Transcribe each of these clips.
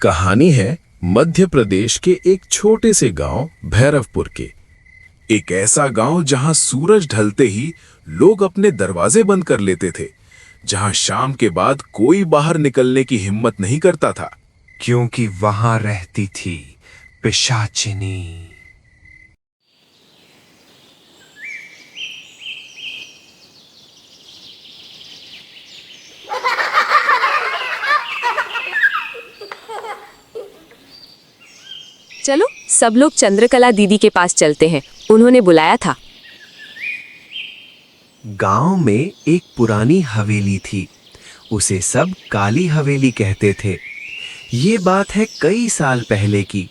कहानी है मध्य प्रदेश के एक छोटे से गांव भैरवपुर के। एक ऐसा गांव जहां सूरज ढलते ही लोग अपने दरवाजे बंद कर लेते थे, जहां शाम के बाद कोई बाहर निकलने की हिम्मत नहीं करता था। क्योंकि वहां रहती थी पिशाचिनी। चलो सब लोग चंद्रकला दीदी के पास चलते हैं, उन्होंने बुलाया था। गांव में एक पुरानी हवेली थी, उसे सब काली हवेली कहते थे। ये बात है कई साल पहले की।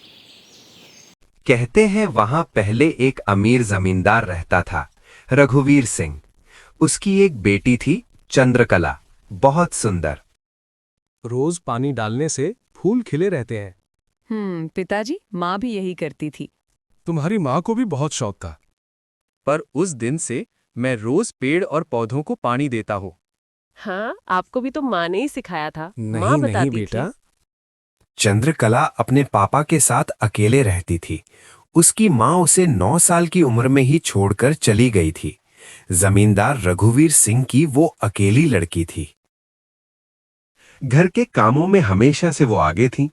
कहते हैं वहां पहले एक अमीर जमींदार रहता था, रघुवीर सिंह। उसकी एक बेटी थी चंद्रकला, बहुत सुंदर। रोज पानी डालने से फूल खिले रहते हैं। पिताजी, माँ भी यही करती थी। तुम्हारी माँ को भी बहुत शौक था। पर उस दिन से मैं रोज पेड़ और पौधों को पानी देता हूँ। हाँ, आपको भी तो माँ ने ही सिखाया था। माँ नहीं बताती नहीं थी। बेटा, चंद्रकला अपने पापा के साथ अकेले रहती थी। उसकी माँ उसे 9 साल की उम्र में ही छोड़कर चली गई थी। जमींदार रघुवीर सिंह की वो अकेली लड़की थी। घर के कामों में हमेशा से वो आगे थी।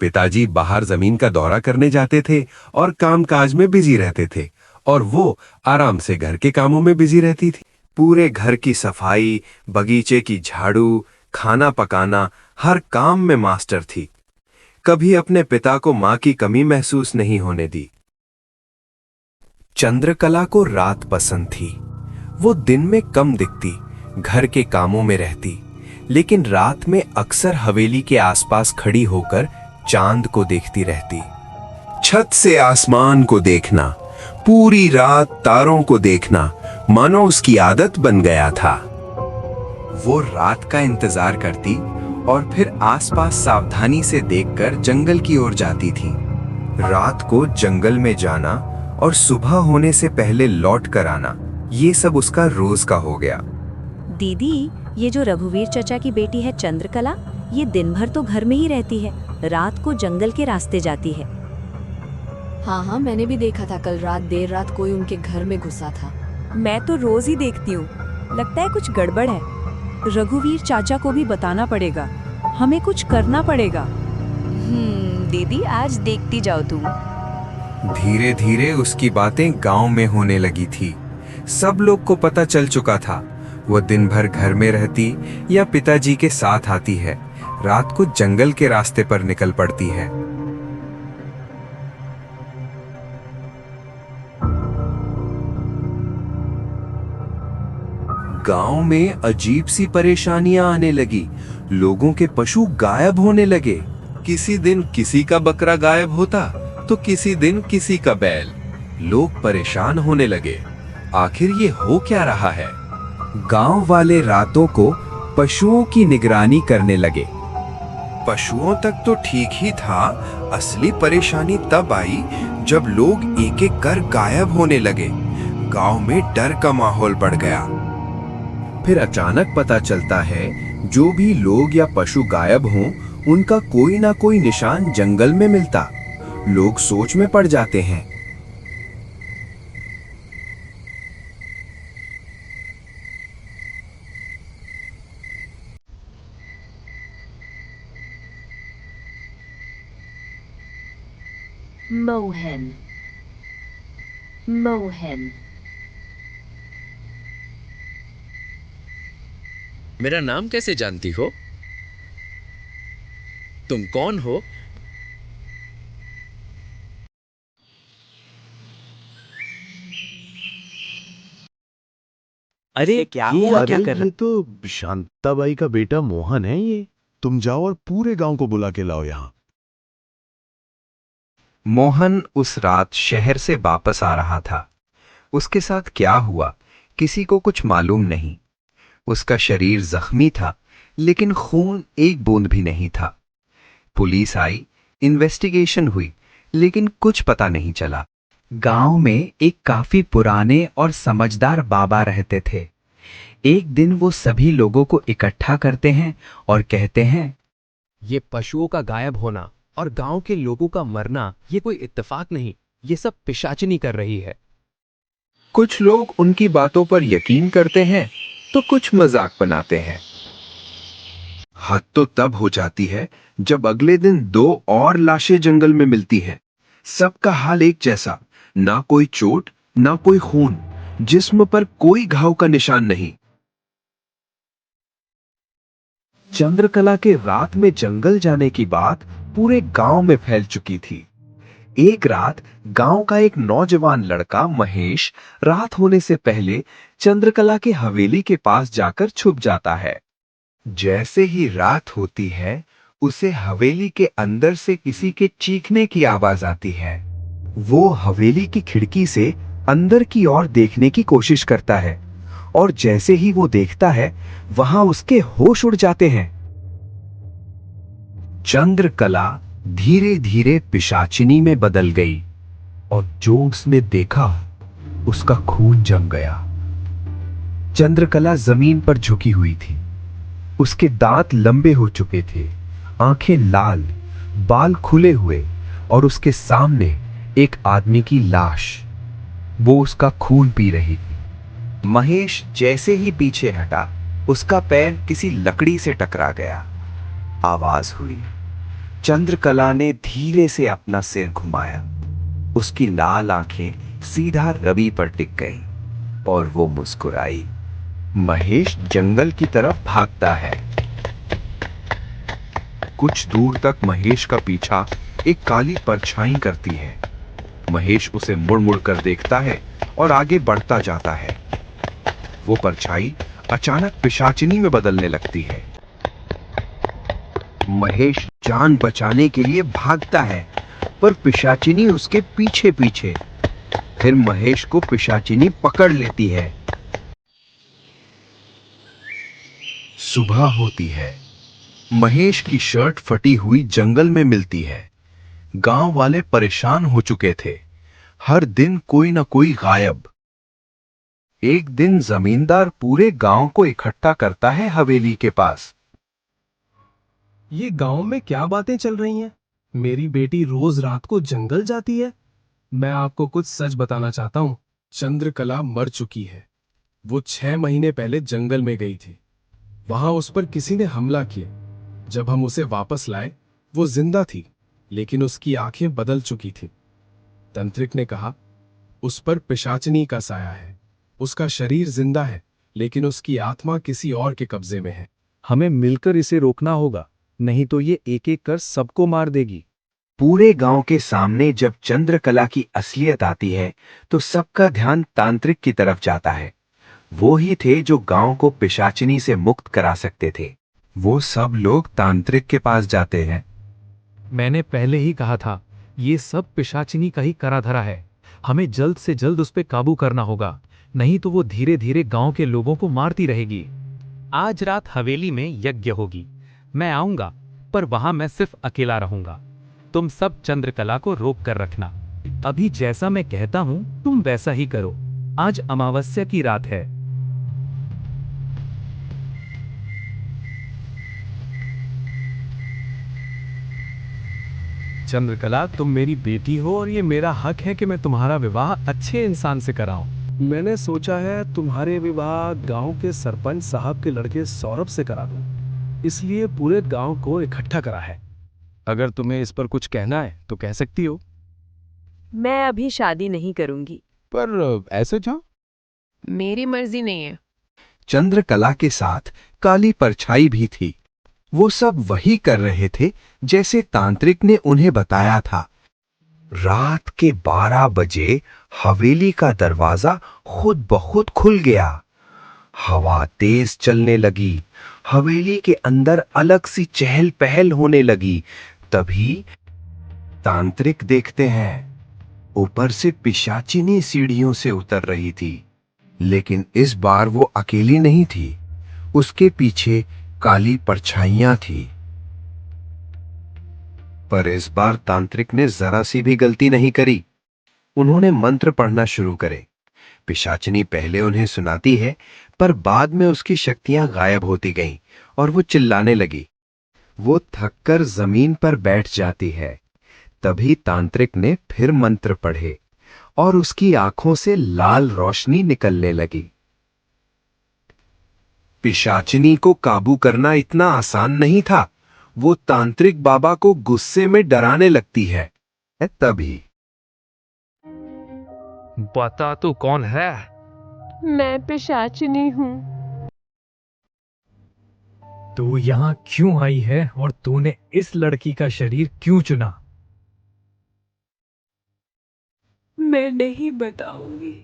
पिताजी बाहर जमीन का दौरा करने जाते थे और कामकाज में बिजी रहते थे, और वो आराम से घर के कामों में बिजी रहती थी। पूरे घर की सफाई, बगीचे की झाड़ू, खाना पकाना, हर काम में मास्टर थी। कभी अपने पिता को मां की कमी महसूस नहीं होने दी। चंद्रकला को रात पसंद थी। वो दिन में कम दिखती, घर के कामों में रहती, लेकिन रात में अक्सर हवेली के आसपास खड़ी होकर चांद को देखती रहती। छत से आसमान को देखना, पूरी रात तारों को देखना, मानो उसकी आदत बन गया था। वो रात का इंतजार करती और फिर आसपास सावधानी से देखकर जंगल की ओर जाती थी। रात को जंगल में जाना और सुबह होने से पहले लौट कर आना, ये सब उसका रोज का हो गया। दीदी, ये जो रघुवीर चचा की बेटी है चंद्रकला, ये दिन भर तो घर में ही रहती है, रात को जंगल के रास्ते जाती है। हाँ, मैंने भी देखा था। कल रात देर रात कोई उनके घर में घुसा था। मैं तो रोज ही देखती हूँ, लगता है कुछ गड़बड़ है। रघुवीर चाचा को भी बताना पड़ेगा, हमें कुछ करना पड़ेगा। दीदी, आज देखती जाओ तुम। धीरे धीरे उसकी बातें गांव में होने लगी थी। सब लोग को पता चल चुका था। वो दिन भर घर में रहती या पिताजी के साथ आती है, रात को जंगल के रास्ते पर निकल पड़ती है। गांव में अजीब सी परेशानियां आने लगी। लोगों के पशु गायब होने लगे। किसी दिन किसी का बकरा गायब होता तो किसी दिन किसी का बैल। लोग परेशान होने लगे, आखिर ये हो क्या रहा है। गांव वाले रातों को पशुओं की निगरानी करने लगे। पशुओं तक तो ठीक ही था, असली परेशानी तब आई जब लोग एक एक कर गायब होने लगे। गांव में डर का माहौल बढ़ गया। फिर अचानक पता चलता है, जो भी लोग या पशु गायब हों, उनका कोई ना कोई निशान जंगल में मिलता। लोग सोच में पड़ जाते हैं। मोहन। मेरा नाम कैसे जानती हो? तुम कौन हो? अरे क्या हुआ? क्या कर ये तो शांताबाई का बेटा मोहन है। ये तुम जाओ और पूरे गांव को बुला के लाओ यहाँ। मोहन उस रात शहर से वापस आ रहा था। उसके साथ क्या हुआ, किसी को कुछ मालूम नहीं। उसका शरीर जख्मी था, लेकिन खून एक बूंद भी नहीं था। पुलिस आई, इन्वेस्टिगेशन हुई, लेकिन कुछ पता नहीं चला। गांव में एक काफी पुराने और समझदार बाबा रहते थे। एक दिन वो सभी लोगों को इकट्ठा करते हैं और कहते हैं, ये पशुओं का गायब होना और गांव के लोगों का मरना ये कोई इत्तेफाक नहीं, ये सब पिशाचिनी कर रही है। कुछ लोग उनकी बातों पर यकीन करते हैं तो कुछ मजाक बनाते हैं। हद तो तब हो जाती है जब अगले दिन 2 और लाशें जंगल में मिलती हैं। सबका हाल एक जैसा, ना कोई चोट ना कोई खून, जिस्म पर कोई घाव का निशान नहीं। चंद्रकला के रात में जंगल जाने की बात पूरे गांव में फैल चुकी थी। एक रात गांव का एक नौजवान लड़का महेश रात होने से पहले चंद्रकला की हवेली के पास जाकर छुप जाता है। जैसे ही रात होती है, उसे हवेली के अंदर से किसी के चीखने की आवाज आती है। वो हवेली की खिड़की से अंदर की ओर देखने की कोशिश करता है और जैसे ही वो देखता है, वहां उसके होश उड़ जाते हैं। चंद्रकला धीरे धीरे पिशाचिनी में बदल गई और जो उसने देखा उसका खून जम गया। चंद्रकला जमीन पर झुकी हुई थी। उसके दांत लंबे हो चुके थे, आंखें लाल, बाल खुले हुए और उसके सामने एक आदमी की लाश। वो उसका खून पी रही थी। महेश जैसे ही पीछे हटा, उसका पैर किसी लकड़ी से टकरा गया। आवाज हुई। चंद्रकला ने धीरे से अपना सिर घुमाया। उसकी लाल आंखें सीधा रवि पर टिक गई और वो मुस्कुराई। महेश जंगल की तरफ भागता है। कुछ दूर तक महेश का पीछा एक काली परछाई करती है। महेश उसे मुड़ मुड़ कर देखता है और आगे बढ़ता जाता है। वो परछाई अचानक पिशाचिनी में बदलने लगती है। महेश जान बचाने के लिए भागता है, पर पिशाचिनी उसके पीछे पीछे। फिर महेश को पिशाचिनी पकड़ लेती है। सुबह होती है। महेश की शर्ट फटी हुई जंगल में मिलती है। गांव वाले परेशान हो चुके थे। हर दिन कोई ना कोई गायब। एक दिन जमींदार पूरे गांव को इकट्ठा करता है हवेली के पास। ये गांव में क्या बातें चल रही हैं? मेरी बेटी रोज रात को जंगल जाती है। मैं आपको कुछ सच बताना चाहता हूँ। चंद्रकला मर चुकी है। वो 6 महीने पहले जंगल में गई थी। वहां उस पर किसी ने हमला किया। जब हम उसे वापस लाए, वो जिंदा थी, लेकिन उसकी आंखें बदल चुकी थी। तंत्रिक ने कहा, उस पर पिशाचिनी का साया है। उसका शरीर जिंदा है, लेकिन उसकी आत्मा किसी और के कब्जे में है। हमें मिलकर इसे रोकना होगा, नहीं तो ये एक एक कर सबको मार देगी। पूरे गांव के सामने जब चंद्रकला की असलियत आती है, तो सबका ध्यान तांत्रिक की तरफ जाता है। वो ही थे जो गांव को पिशाचिनी से मुक्त करा सकते थे। वो सब लोग तांत्रिक के पास जाते हैं। मैंने पहले ही कहा था, ये सब पिशाचिनी का ही करा धरा है। हमें जल्द से जल्द उस पर काबू करना होगा, नहीं तो वो धीरे धीरे गांव के लोगों को मारती रहेगी। आज रात हवेली में यज्ञ होगी। मैं आऊंगा, पर वहां मैं सिर्फ अकेला रहूंगा। तुम सब चंद्रकला को रोक कर रखना। अभी जैसा मैं कहता हूं तुम वैसा ही करो। आज अमावस्या की रात है। चंद्रकला, तुम मेरी बेटी हो और ये मेरा हक है कि मैं तुम्हारा विवाह अच्छे इंसान से कराऊं। मैंने सोचा है तुम्हारे विवाह गांव के सरपंच साहब के लड़के सौरभ से करा दूं। इसलिए पूरे गांव को इकट्ठा करा है। अगर तुम्हें इस पर कुछ कहना है तो कह सकती हो। मैं अभी शादी नहीं करूंगी। पर ऐसे क्यों? मेरी मर्जी नहीं है। चंद्रकला के साथ काली परछाई भी थी। वो सब वही कर रहे थे जैसे तांत्रिक ने उन्हें बताया था। रात के 12 बजे हवेली का दरवाजा खुद ब खुद खुल गया। हवा तेज चलने लगी। हवेली के अंदर अलग सी चहल पहल होने लगी। तभी तांत्रिक देखते हैं, ऊपर से पिशाचिनी सीढ़ियों से उतर रही थी। लेकिन इस बार वो अकेली नहीं थी। उसके पीछे काली परछाइयां थी। पर इस बार तांत्रिक ने जरा सी भी गलती नहीं करी। उन्होंने मंत्र पढ़ना शुरू करे। पिशाचिनी पहले उन्हें सुनाती है, पर बाद में उसकी शक्तियां गायब होती गईं और वो चिल्लाने लगी। वो थककर जमीन पर बैठ जाती है। तभी तांत्रिक ने फिर मंत्र पढ़े और उसकी आंखों से लाल रोशनी निकलने लगी। पिशाचिनी को काबू करना इतना आसान नहीं था। वो तांत्रिक बाबा को गुस्से में डराने लगती है। तभी बता तू कौन है? मैं पिशाचिनी हूँ। तू यहाँ क्यों आई है और तूने इस लड़की का शरीर क्यों चुना? मैं नहीं बताऊंगी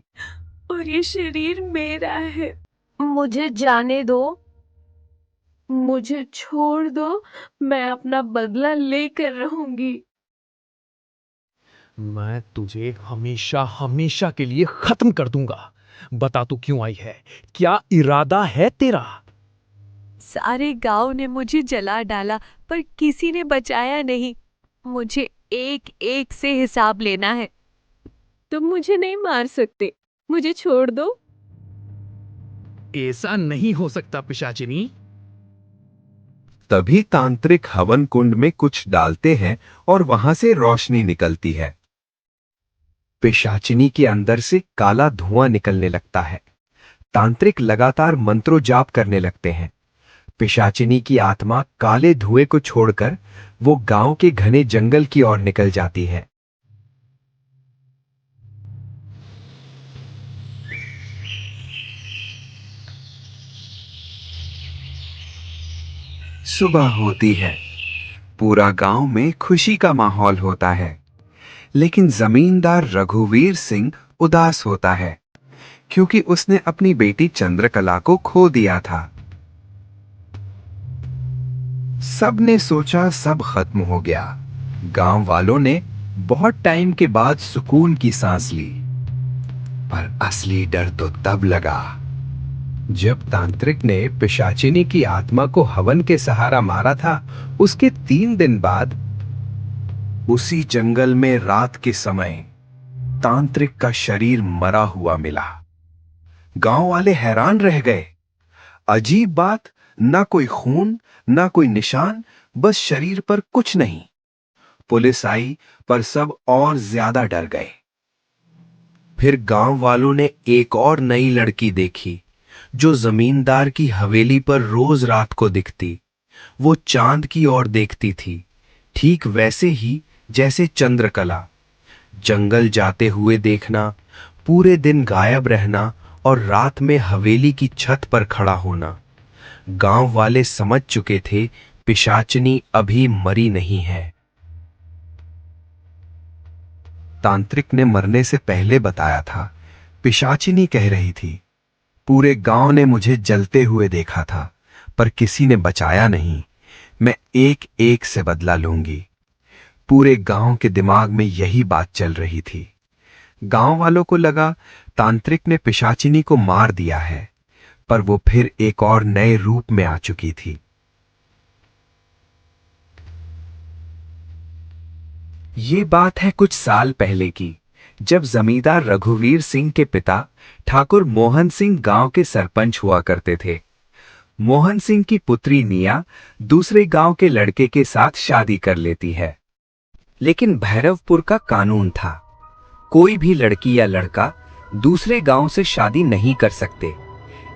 और ये शरीर मेरा है। मुझे जाने दो, मुझे छोड़ दो, मैं अपना बदला लेकर रहूंगी। मैं तुझे हमेशा हमेशा के लिए खत्म कर दूंगा। बता तू क्यों आई है? क्या इरादा है तेरा? सारे गांव ने मुझे जला डाला पर किसी ने बचाया नहीं। मुझे एक एक से हिसाब लेना है। तुम मुझे नहीं मार सकते, मुझे छोड़ दो। ऐसा नहीं हो सकता पिशाचिनी। तभी तांत्रिक हवन कुंड में कुछ डालते हैं और वहां से रोशनी निकलती है। पिशाचिनी के अंदर से काला धुआं निकलने लगता है। तांत्रिक लगातार मंत्रों जाप करने लगते हैं। पिशाचिनी की आत्मा काले धुएं को छोड़कर वो गांव के घने जंगल की ओर निकल जाती है। सुबह होती है। पूरा गांव में खुशी का माहौल होता है, लेकिन जमींदार रघुवीर सिंह उदास होता है क्योंकि उसने अपनी बेटी चंद्रकला को खो दिया था। सबने सोचा सब खत्म हो गया। गांव वालों ने बहुत टाइम के बाद सुकून की सांस ली, पर असली डर तो तब लगा जब तांत्रिक ने पिशाचिनी की आत्मा को हवन के सहारा मारा था। उसके 3 दिन बाद उसी जंगल में रात के समय तांत्रिक का शरीर मरा हुआ मिला। गांव वाले हैरान रह गए। अजीब बात, ना कोई खून, ना कोई निशान, बस शरीर पर कुछ नहीं। पुलिस आई पर सब और ज्यादा डर गए। फिर गांव वालों ने एक और नई लड़की देखी जो जमींदार की हवेली पर रोज रात को दिखती। वो चांद की ओर देखती थी, ठीक वैसे ही जैसे चंद्रकला। जंगल जाते हुए देखना, पूरे दिन गायब रहना और रात में हवेली की छत पर खड़ा होना। गांव वाले समझ चुके थे पिशाचिनी अभी मरी नहीं है। तांत्रिक ने मरने से पहले बताया था। पिशाचिनी कह रही थी, पूरे गांव ने मुझे जलते हुए देखा था पर किसी ने बचाया नहीं। मैं एक एक से बदला लूंगी। पूरे गांव के दिमाग में यही बात चल रही थी। गांव वालों को लगा तांत्रिक ने पिशाचिनी को मार दिया है, पर वो फिर एक और नए रूप में आ चुकी थी। ये बात है कुछ साल पहले की, जब जमींदार रघुवीर सिंह के पिता ठाकुर मोहन सिंह गांव के सरपंच हुआ करते थे। मोहन सिंह की पुत्री निया दूसरे गांव के लड़के के साथ शादी कर लेती है, लेकिन भैरवपुर का कानून था, कोई भी लड़की या लड़का दूसरे गांव से शादी नहीं कर सकते।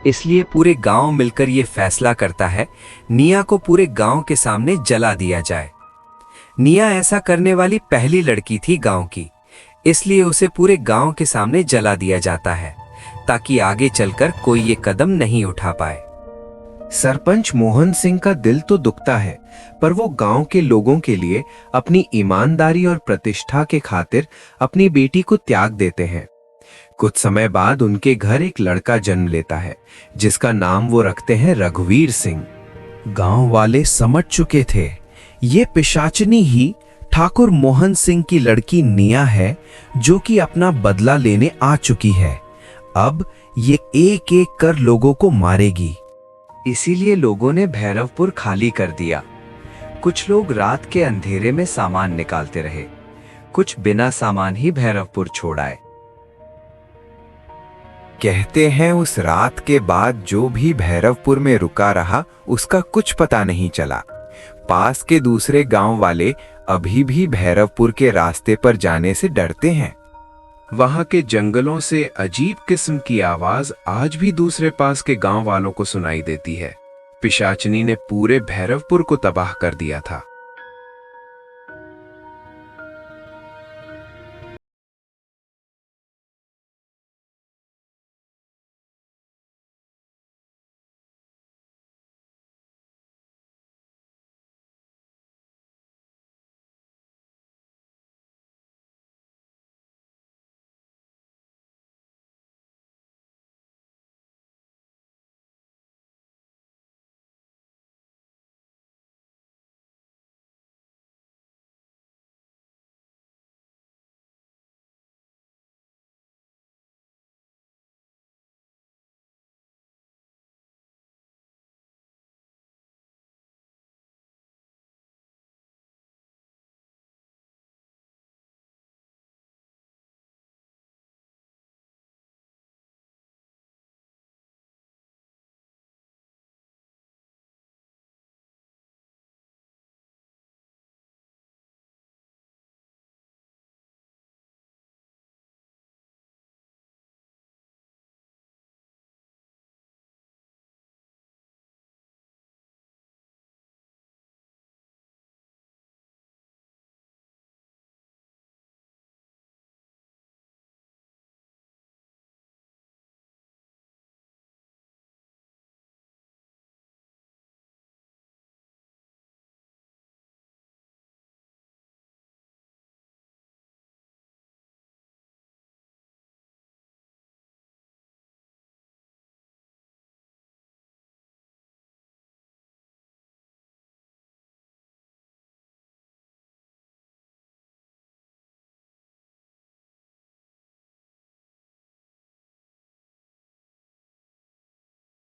इसलिए पूरे गांव मिलकर यह फैसला करता है निया को पूरे गांव के सामने जला दिया जाए। निया ऐसा करने वाली पहली लड़की थी गांव की, इसलिए उसे पूरे गांव के सामने जला दिया जाता है ताकि आगे चलकर कोई ये कदम नहीं उठा पाए। सरपंच मोहन सिंह का दिल तो दुखता है, पर वो गांव के लोगों के लिए अपनी ईमानदारी और प्रतिष्ठा के खातिर अपनी बेटी को त्याग देते हैं। कुछ समय बाद उनके घर एक लड़का जन्म लेता है जिसका नाम वो रखते हैं रघुवीर सिंह। गांव वाले समझ चुके थे ये पिशाचिनी ही ठाकुर मोहन सिंह की लड़की निया है जो कि अपना बदला लेने आ चुकी है। अब ये एक एक कर लोगों को मारेगी। इसीलिए लोगों ने भैरवपुर खाली कर दिया। कुछ लोग रात के अंधेरे में सामान निकालते रहे, कुछ बिना सामान ही भैरवपुर छोड़ आए। कहते हैं उस रात के बाद जो भी भैरवपुर में रुका रहा उसका कुछ पता नहीं चला। पास के दूसरे गांव वाले अभी भी भैरवपुर के रास्ते पर जाने से डरते हैं। वहां के जंगलों से अजीब किस्म की आवाज आज भी दूसरे पास के गांव वालों को सुनाई देती है। पिशाचिनी ने पूरे भैरवपुर को तबाह कर दिया था।